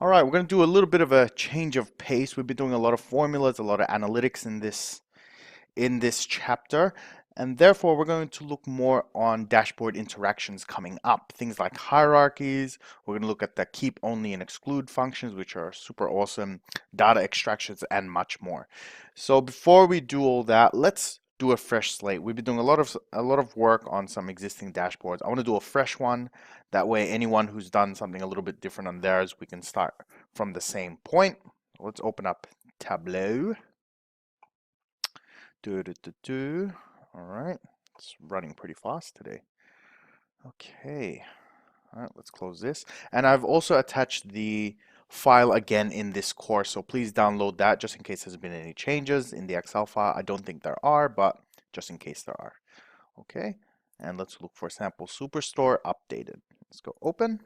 All right, we're going to do a little bit of a change of pace. We've been doing a lot of formulas, a lot of analytics in this chapter, and therefore we're going to look more on dashboard interactions coming up. Things like hierarchies. We're going to look at the keep only and exclude functions, which are super awesome, data extractions, and much more. So before we do all that, let's do a fresh slate. We've been doing a lot of work on some existing dashboards. I want to do a fresh one. That way, anyone who's done something a little bit different on theirs, we can start from the same point. Let's open up Tableau. All right, it's running pretty fast today. Okay, all right, let's close this. And I've also attached the file again in this course, so please download that just in case there's been any changes in the Excel file. I don't think there are, but just in case there are. Okay, and let's look for sample superstore updated. Let's go open.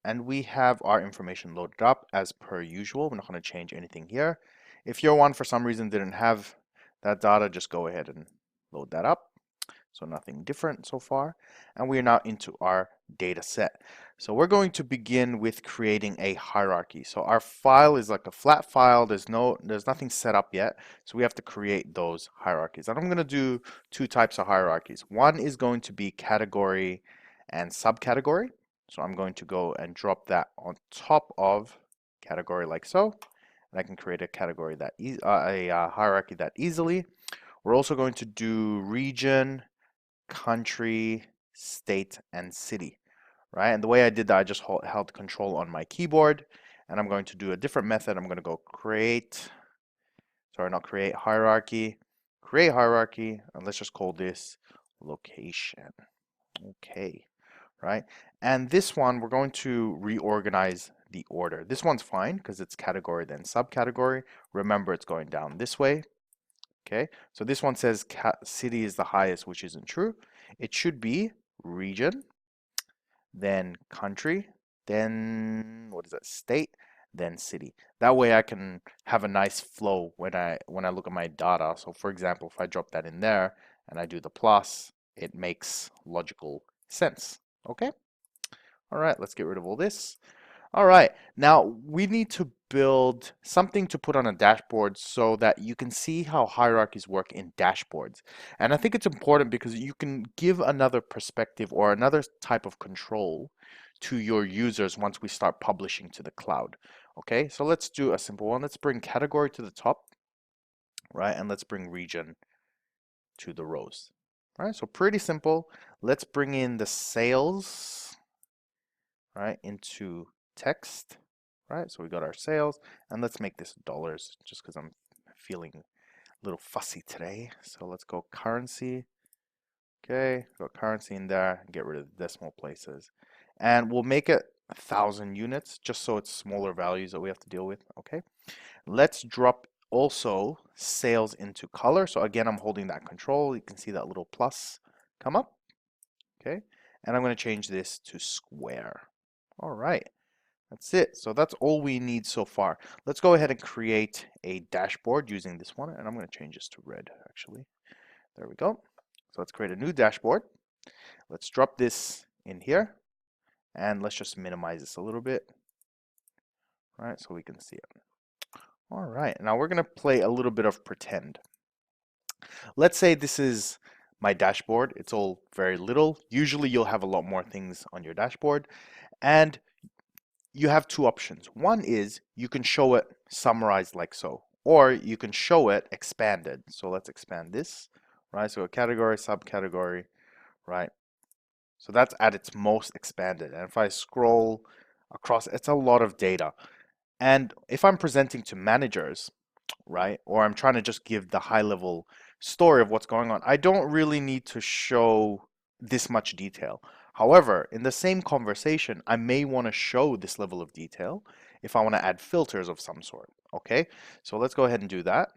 And we have our information loaded up as per usual. We're not going to change anything here. If your one for some reason didn't have that data, just go ahead and load that up. So nothing different so far. And we are now into our data set. So we're going to begin with creating a hierarchy. So our file is like a flat file. There's nothing set up yet. So we have to create those hierarchies. And I'm going to do two types of hierarchies. One is going to be category and subcategory. So I'm going to go and drop that on top of category like so. And I can create a category that hierarchy that easily. We're also going to do region, country, state, and city, right? And the way I did that, I just held control on my keyboard, and I'm going to do a different method. I'm going to go create hierarchy, and let's just call this location. Okay, right? And this one, we're going to reorganize the order. This one's fine because it's category then subcategory. Remember, it's going down this way. Okay, so this one says city is the highest, which isn't true. It should be region, then country, then what is that, state, then city. That way I can have a nice flow when I look at my data. So for example, if I drop that in there and I do the plus, it makes logical sense. Okay? All right, let's get rid of all this. All right, now we need to build something to put on a dashboard so that you can see how hierarchies work in dashboards. And I think it's important because you can give another perspective or another type of control to your users once we start publishing to the cloud. Okay, so let's do a simple one. Let's bring category to the top, right? And let's bring region to the rows. All right, so pretty simple. Let's bring in the sales, right, into text, right? So we got our sales, and let's make this dollars just because I'm feeling a little fussy today. So let's go currency. Okay, got currency in there, get rid of the decimal places. And we'll make it 1,000 units just so it's smaller values that we have to deal with. Okay, let's drop also sales into color. So again, I'm holding that control. You can see that little plus come up. Okay, and I'm going to change this to square. All right, that's it. So that's all we need so far. Let's go ahead and create a dashboard using this one. And I'm going to change this to red, actually. There we go. So let's create a new dashboard. Let's drop this in here. And let's just minimize this a little bit. All right, so we can see it. All right, now we're going to play a little bit of pretend. Let's say this is my dashboard. It's all very little. Usually you'll have a lot more things on your dashboard. And you have two options. One is you can show it summarized like so, or you can show it expanded. So let's expand this, right? So a category, subcategory, right? So that's at its most expanded. And if I scroll across, it's a lot of data. And if I'm presenting to managers, right, or I'm trying to just give the high level story of what's going on, I don't really need to show this much detail. However, in the same conversation, I may want to show this level of detail if I want to add filters of some sort. Okay, so let's go ahead and do that.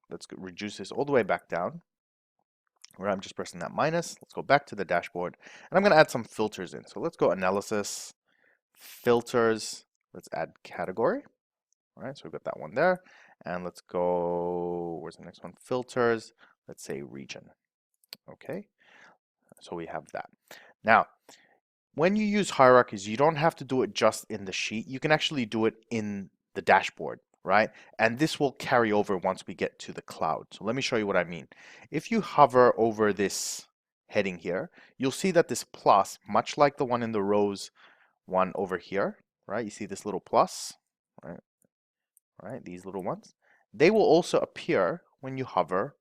Let's reduce this all the way back down, where I'm just pressing that minus. Let's go back to the dashboard, and I'm going to add some filters in. So let's go analysis, filters, let's add category. All right, so we've got that one there. And let's go, where's the next one? Filters, let's say region. Okay, so we have that. Now, when you use hierarchies, you don't have to do it just in the sheet. You can actually do it in the dashboard, right? And this will carry over once we get to the cloud. So let me show you what I mean. If you hover over this heading here, you'll see that this plus, much like the one in the rows one over here, right? You see this little plus, right? Right, these little ones. They will also appear when you hover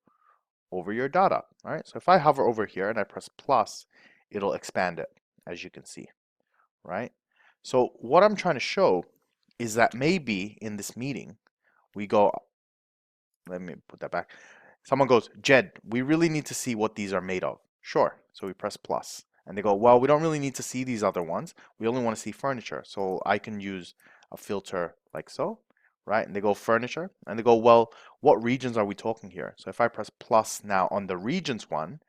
over your data, all right? So if I hover over here and I press plus, it'll expand it, as you can see, right? So what I'm trying to show is that maybe in this meeting, we go, let me put that back. Someone goes, Jed, we really need to see what these are made of. Sure. So we press plus. And they go, well, we don't really need to see these other ones. We only want to see furniture. So I can use a filter like so, right? And they go furniture. And they go, well, what regions are we talking here? So if I press plus now on the regions one,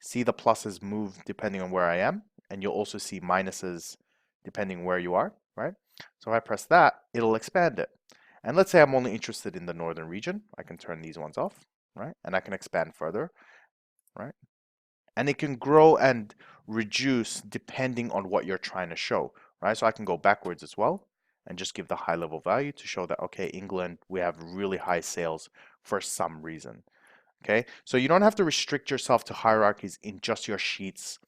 see the pluses move depending on where I am. And you'll also see minuses depending where you are, right? So if I press that, it'll expand it. And let's say I'm only interested in the northern region. I can turn these ones off, right? And I can expand further, right? And it can grow and reduce depending on what you're trying to show, right? So I can go backwards as well and just give the high level value to show that, okay, England, we have really high sales for some reason, okay? So you don't have to restrict yourself to hierarchies in just your sheets,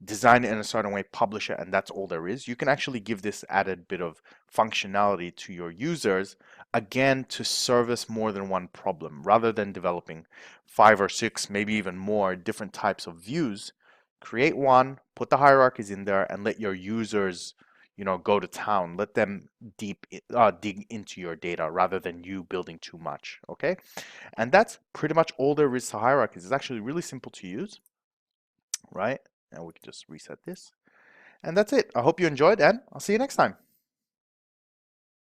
design it in a certain way, publish it, and that's all there is. You can actually give this added bit of functionality to your users, again, to service more than one problem. Rather than developing 5 or 6, maybe even more different types of views, create one, put the hierarchies in there, and let your users, go to town. Let them dig into your data rather than you building too much, okay? And that's pretty much all there is to hierarchies. It's actually really simple to use, right? And we can just reset this. And that's it. I hope you enjoyed, and I'll see you next time.